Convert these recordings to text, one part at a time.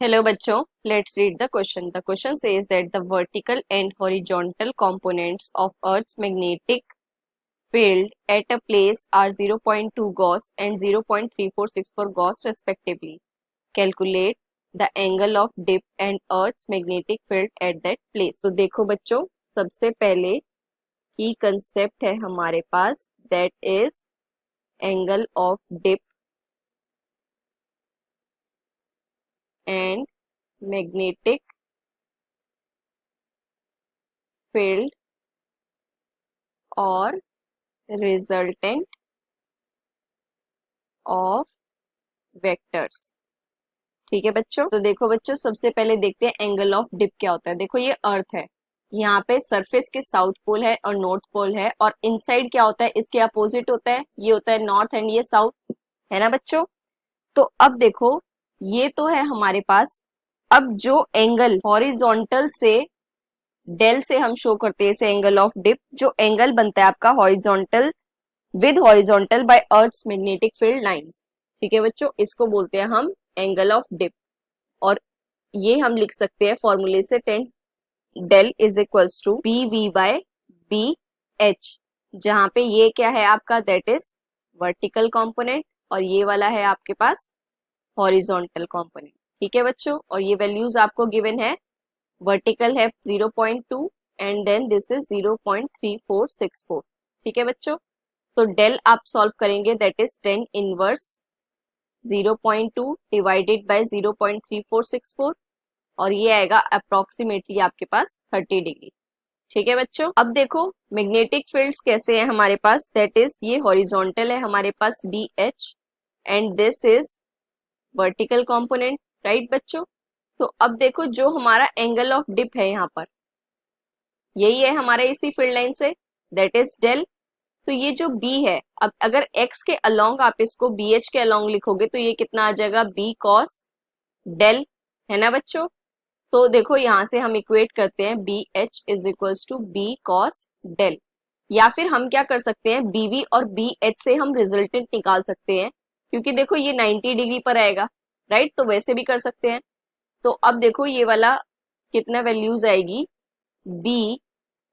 Hello बच्चों, let's read the question. The question says that the vertical and horizontal components of Earth's magnetic field at a place are 0.2 Gauss and 0.3464 Gauss respectively. Calculate the angle of dip and Earth's magnetic field at that place. तो देखो बच्चों, सबसे पहले की concept है हमारे पास, that is angle of dip and magnetic field और resultant of vectors. ठीक है बच्चों, तो देखो बच्चों, सबसे पहले देखते हैं एंगल ऑफ डिप क्या होता है। देखो ये अर्थ है, यहाँ पे सरफेस के साउथ पोल है और नॉर्थ पोल है, और इनसाइड क्या होता है, इसके अपोजिट होता है, ये होता है नॉर्थ एंड ये साउथ, है ना बच्चों। तो अब देखो, ये तो है हमारे पास। अब जो एंगल हॉरिजॉन्टल से डेल से हम शो करते हैं इसे एंगल ऑफ डिप, जो एंगल बनता है आपका horizontal with horizontal by earth's magnetic field lines. ठीक है बच्चों, इसको बोलते हैं हम एंगल ऑफ डिप, और ये हम लिख सकते हैं फॉर्मूले से, tan del is equals to B V by B H, जहां पे ये क्या है आपका, दैट इज वर्टिकल कंपोनेंट, और ये वाला है आपके पास हॉरिजॉन्टल कंपोनेंट। ठीक है बच्चों, और ये वैल्यूज आपको गिवन है, वर्टिकल है 0.2 एंड देन दिस इज 0.3464। ठीक है बच्चों, तो डेल आप सॉल्व करेंगे, that is tan inverse 0.2 divided by 0.3464, और ये आएगा अप्रोक्सीमेटली आपके पास 30 डिग्री। ठीक है बच्चों, अब देखो मैग्नेटिक फील्ड्स कैसे हैं हमारे पास, दैट इज ये हॉरिजॉन्टल है हमारे पास B H and this is vertical component, right बच्चों। तो अब देखो जो हमारा एंगल ऑफ डिप है यहाँ पर, यही है हमारे इसी फील्ड लाइन से, दैट इज डेल। तो ये जो b है, अब अगर x के अलोंग आप इसको bh के अलोंग लिखोगे तो ये कितना आ जाएगा, b cos डेल, है ना बच्चों। तो देखो यहां से हम इक्वेट करते हैं, B H is equals to B cos del, या फिर हम क्या कर सकते हैं, बी वी और बी एच से हम रिजल्टेंट निकाल सकते हैं, क्योंकि देखो ये 90 डिग्री पर आएगा, राइट, तो वैसे भी कर सकते हैं। तो अब देखो ये वाला कितना वैल्यूज आएगी, बी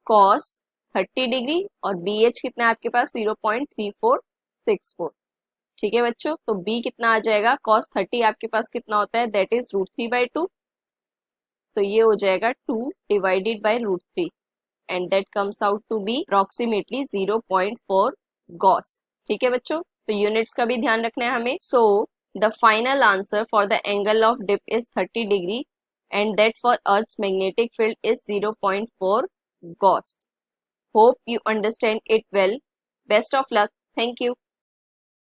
कॉस 30 डिग्री, और बी एच कितना है आपके पास, 0.3464। ठीक है बच्चों, तो b कितना आ जाएगा, cos 30 आपके पास कितना होता है, दैट इज √3/2, तो ये हो जाएगा 2 divided by √3 and that comes out to be approximately 0.4 gauss. ठीक है बच्चों, तो यूनिट्स का भी ध्यान रखना है हमें। So the final answer for the angle of dip is 30 degree and that for earth's magnetic field is 0.4 gauss. Hope you understand it well. Best of luck. Thank you.